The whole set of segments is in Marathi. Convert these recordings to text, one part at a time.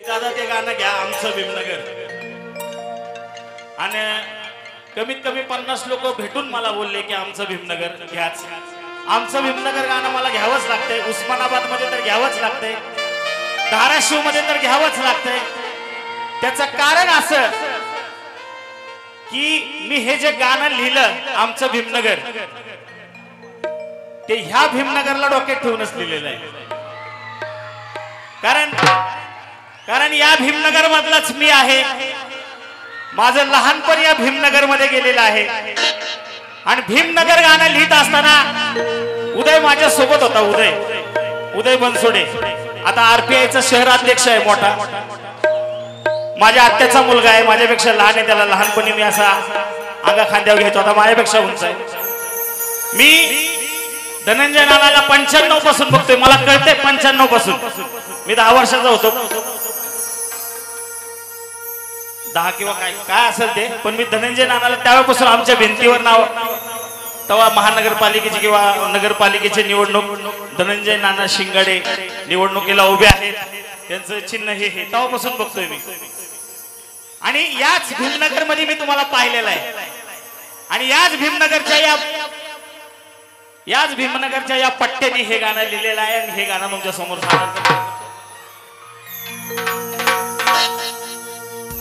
दादा ते गाणं घ्या आमचं भीमनगर. आणि कमीत कमी 50 लोक भेटून मला बोलले की आमचं भीमनगर घ्याच. आमचं भीमनगर गाणं मला घ्यावंच लागतंय. उस्मानाबाद मध्ये तर घ्यावंच लागतंय, धाराशिव मध्ये तर घ्यावंच लागतंय. त्याचं कारण असं की मी हे जे गाणं लिहिलं आमचं भीमनगर ते ह्या भीमनगरला डोक्यात ठेवूनच लिहिलेलं आहे. कारण या भीमनगर मधलाच मी आहे. माझं लहानपण या भीमनगर मध्ये गेलेलं आहे. आणि भीमनगर गाणं लिहित असताना उदय माझ्या सोबत होता. उदय बनसोडे आता आरपीआयचा शहराध्यक्ष आहे मोठा. माझ्या आत्याचा मुलगा आहे, माझ्यापेक्षा लहान आहे. त्याला लहानपणी मी असा अंगा खांद्यावर घ्यायचो, आता माझ्यापेक्षा उंच आहे. मी धनंजय नानाला 95 पासून बघतोय. मला कळतंय 95 पासून. मी 10 वर्षाचा होतो, 10 किंवा काय असेल ते. पण मी धनंजय नानाला त्यावेळेपासून आमच्या भिंतीवर नाव, तेव्हा महानगरपालिकेची किंवा नगरपालिकेची निवडणूक धनंजय नाना शिंगाडे निवडणुकीला उभे आहेत, त्यांचं चिन्ह हे तेव्हापासून बघतोय मी. आणि याच भीमनगर मध्ये मी तुम्हाला पाहिलेलं आहे. आणि याच भीमनगरच्या या पट्ट्याने हे गाणं लिहिलेलं आहे. आणि हे गाणं तुमच्या समोर सादर.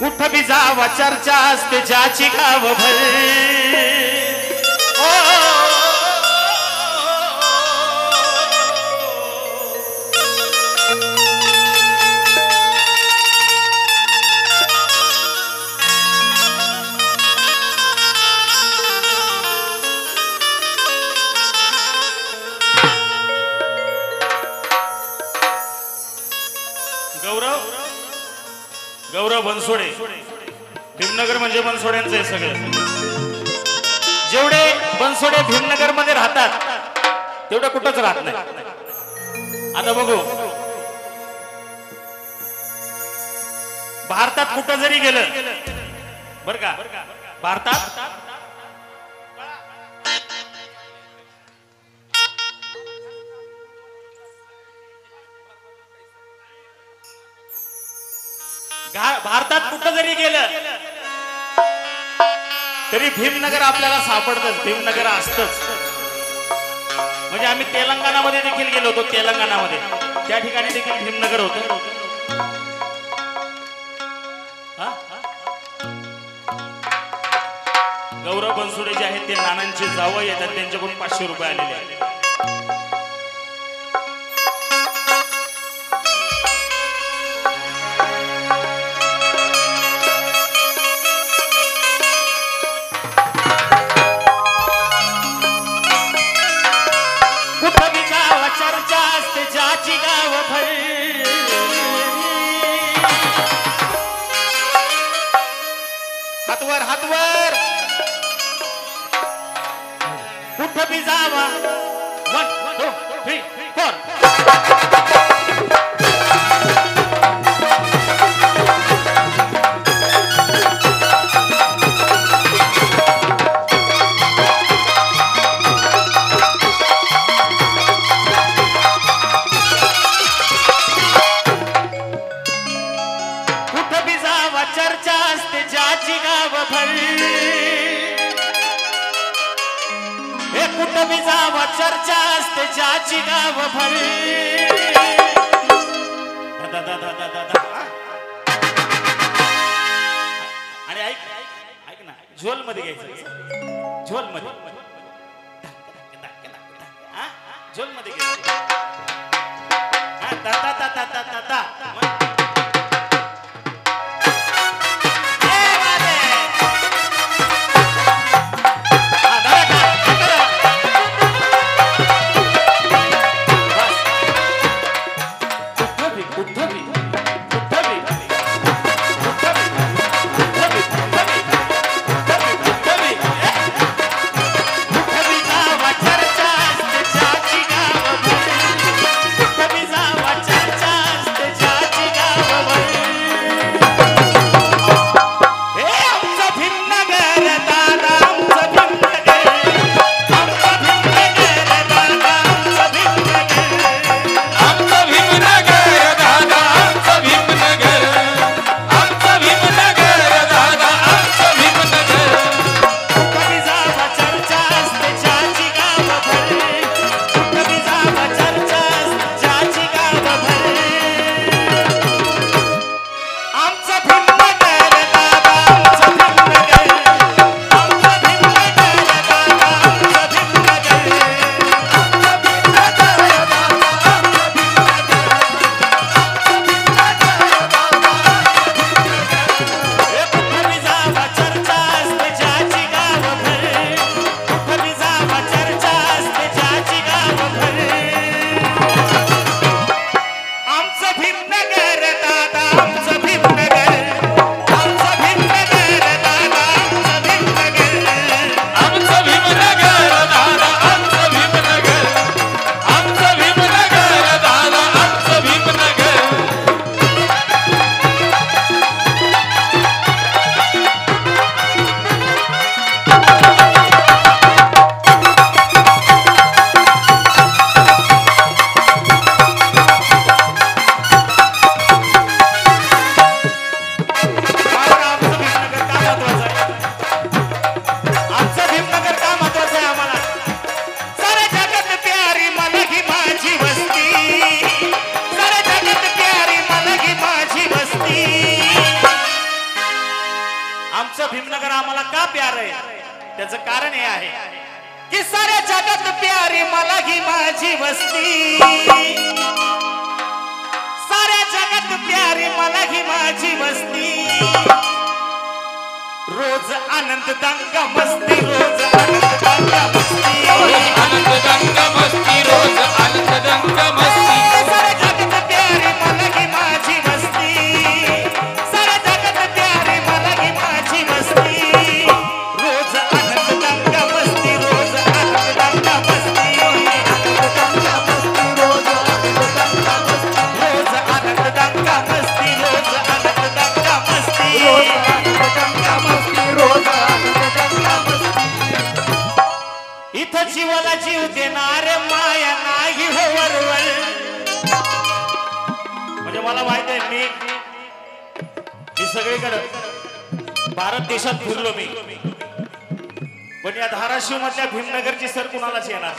कुठं बी जावा चर्चा असते ज्याची गावभर. गौरव बनसोडे. भीमनगर म्हणजे बनसोड्यांचं आहे सगळं. जेवढे बनसोडे भीमनगर मध्ये राहतात तेवढं कुठंच राहत नाही. आता बघू, भारतात कुठं जरी गेलं बर का, भारतात कुठं जरी गेलं तरी भीमनगर आपल्याला सापडतच, भीमनगर असतच. म्हणजे आम्ही तेलंगणामध्ये देखील गेलो होतो. तेलंगणामध्ये त्या ठिकाणी देखील भीमनगर होतं. गौरव बनसोडे जे आहेत ते नानांचे जावई येतात, त्यांच्याकडून 500 रुपये आलेले आहेत. हातवर हातवर कुठं बी जावा. 1 2 3 4. कुठं बी जावा चर्चा असते ज्याची गावभर. हे कुठं बी जावा चर्चा असते ज्याची गावभर. आणि ऐक ना, झोल मध्ये घ्यायचं. झोल मध्ये झोल मध्ये घ्यायचं. आमचं भीमनगर आम्हाला का प्यार आहे त्याचं कारण हे आहे की साऱ्या जगात प्यारी मला ही माझी वस्ती, साऱ्या जगात प्यारी मला ही माझी वस्ती, रोज आनंद दंगा मस्ती, रोज आनंद दंगा मस्ती, आनंद दंगा मस्ती, रोज आनंद दंगा मस्ती, साऱ्या जगात प्यारी मला ही माझी वस्ती, साऱ्या जगात प्यारी मला ही माझी वस्ती, रोज आनंद दंगा मस्ती, रोज आनंद दंगा मस्ती, रोज आनंद दंगा मस्ती, रोज आनंद दंगा मस्ती, रोज इथं जीवाला जीव देणारे माया नाही हो वरवर. म्हणजे मला माहित आहे मी सगळीकडे भारत देशात फिरलो मी, पण या धाराशिव मधल्या भीमनगरची सर कुणालाच येणार.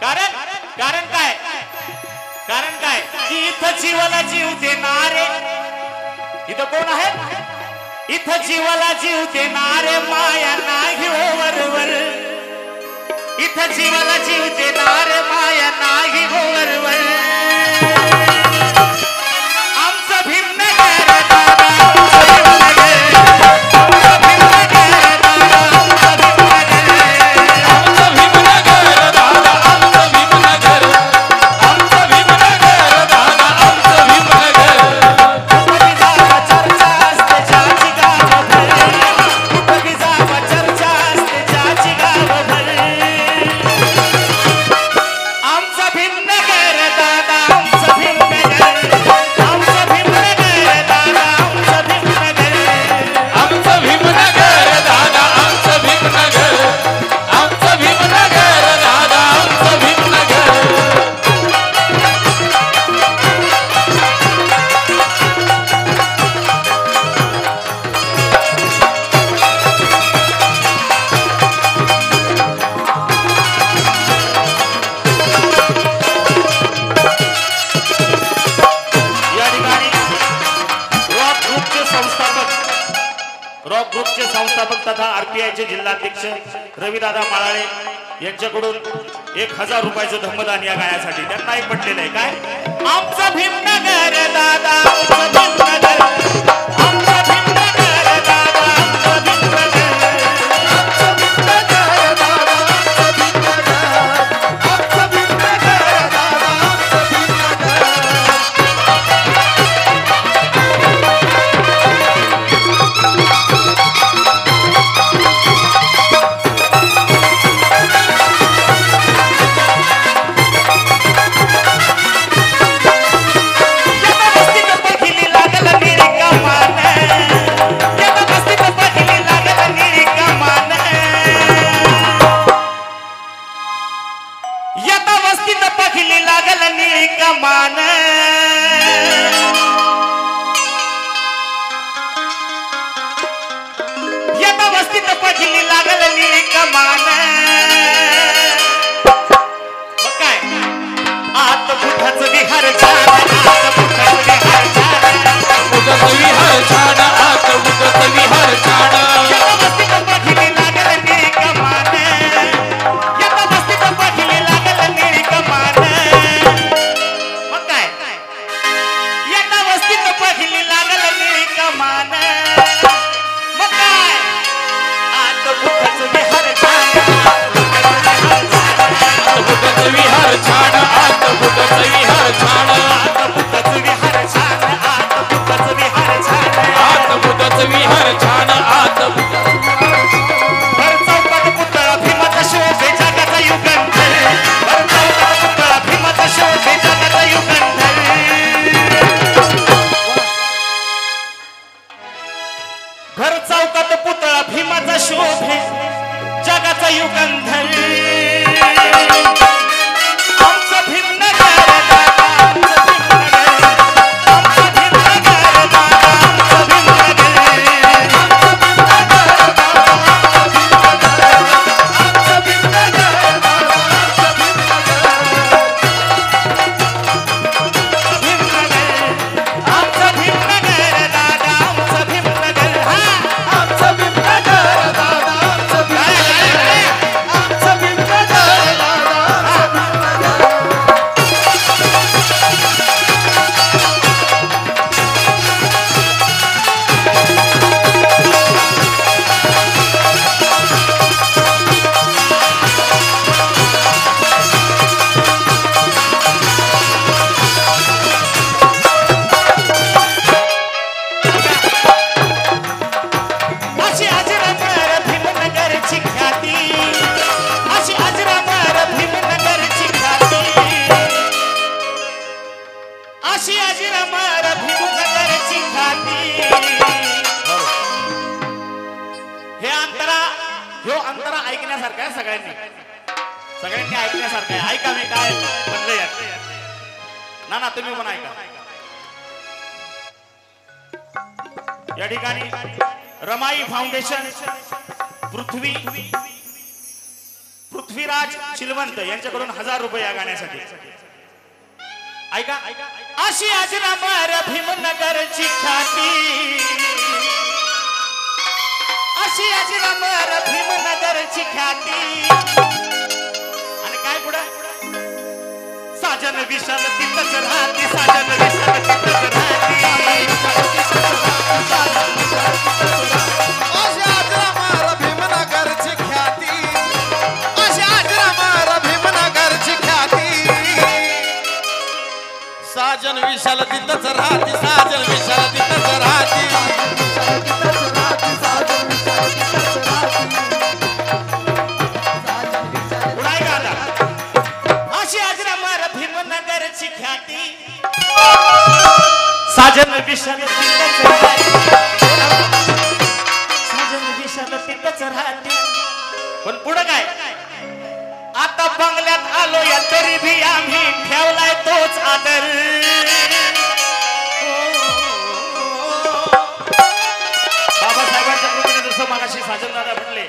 कारण काय की इथं जीवाला जीव देणारे, इथं कोण आहे? इथं जीवाला जीव देणारे माया नाही हो वरवर, इथं जीवाला जीव देणारे माया नाही हो वरवर. आमचं भीमनगर दादा, आमचं भीमनगर, आमचं भीमनगर, आमचं भीमनगर दादा, आमचं भीमनगर, आमचं भीमनगर दादा, आमचं भीमनगर. कुठं जावा चर्चा असते ज्याची गावभर, कुठं जावा चर्चा असते ज्याची गावभर. आमचं भीमनगर दादा, आमचं भीमनगर, आमचं भीमनगर दादा, आमचं भीमनगर, आमचं भीमनगर दादा, आमचं भीमनगर, आमचं भीमनगर दादा, आमचं भीमनगर. या ठिकाणी रॉक ग्रुपचे संस्थापक तथा आरपीआयचे जिल्हाध्यक्ष रविदादा माळाळे यांच्याकडून 1000 रुपयाचं धम्मदान या गाण्यासाठी त्यांना एक पटलेलं आहे. काय? आमचं भीमनगर दादा, आमचं भीमनगर, आमचं भीमनगर दादा, आमचं भीमनगर, आमचं भीमनगर दादा, आमचं भीमनगर, आमचं भीमनगर दादा, आमचं भीमनगर. पहिली लागल निळी कमान, येता वस्तीत पहिली लागल निळी कमान. मग काय? आत बुधाचं विहार छान, आत बुधाचं विहार छान, उदत विहार छान, आत उदत विहार छान. येता वस्तीत पहिली लागल निळी कमान, येता वस्तीत पहिली लागल निळी कमान. मग काय? येता वस्तीत पहिली लागल निळी कमान. मग काय? आत बुधाचं विहार छान, उदत विहार छान, आत उदत विहार छान, आत बुधाचं विहार छान, आत बुधाचं विहार छान. आत उदत विहार छान, आत उदत. भर चौकात पुतळा भीमाचा शोभे जगाचा युगंधर, भर चौकात पुतळा भीमाचा शोभे जगाचा युगंधर. भर चौकात पुतळा भीमाचा शोभे जगाचा युगंधर. आमचं भीमनगर दादा, आमचं भीमनगर, आमचं भीमनगर दादा, आमचं भीमनगर, आमचं भीमनगर दादा, आमचं भीमनगर, आमचं भीमनगर दादा, आमचं भीमनगर, आमचं भीमनगर दादा, आमचं भीमनगर. अजरामर भीमनगरची ख्याती. ह्यो अंतरा ऐकण्यासारखा आहे सगळ्यांनी ऐकण्यासारखं आहे. ऐका मी काय म्हणलं यात ना तुम्ही पण ऐका. या ठिकाणी रमाई फाउंडेशन पृथ्वीराज चिलवंत यांच्याकडून 1000 रुपये या गाण्यासाठी. ऐका. अशी अजरामर भीमनगरची ख्याती, अशी अजरामर भीमनगरची ख्याती. आणि काय पुढं साजन विशाल तिथंच राहती, साजन विशाल तिथंच राहती. अशी अजरामर भीमनगरची ख्याती, अशी अजरामर भीमनगरची ख्याती. साजन विशाल तिथंच राहती, साजन विशाल तिथंच राहती. साजन विशाल तिथंच राहती, साजन विशाल तिथंच राहती. पण पुढं काय आता बंगल्यात आलो या तरी भी आम्ही ठेवलाय तोच आदर. बाबासाहेबांच्या कृपेने जसं मगाशी साजन दादा म्हणले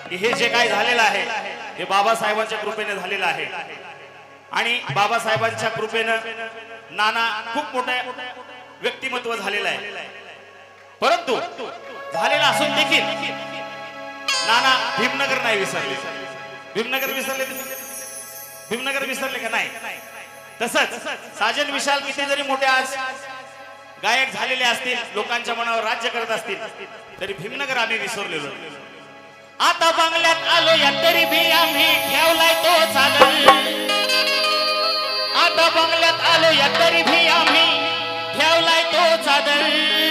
की हे जे काय झालेलं आहे हे बाबासाहेबांच्या कृपेने झालेलं आहे. आणि बाबासाहेबांच्या कृपेने नाना खूप मोठं व्यक्तिमत्व झालेलं आहे. परंतु झालेलं असून देखील नाना भीमनगर नाही विसरले. भीमनगर विसरले का नाही. तसंच साजन विशाल किती जरी मोठे आज गायक झालेले असतील, लोकांच्या मनावर राज्य करत असतील, तरी भीमनगर आम्ही विसरलेलो. आता बंगल्यात आलो या तरी भी आम्ही ठेवलाय तो चालल. आता बंगल्यात आलो या तरी भी आम्ही ठेवलाय तो चादर.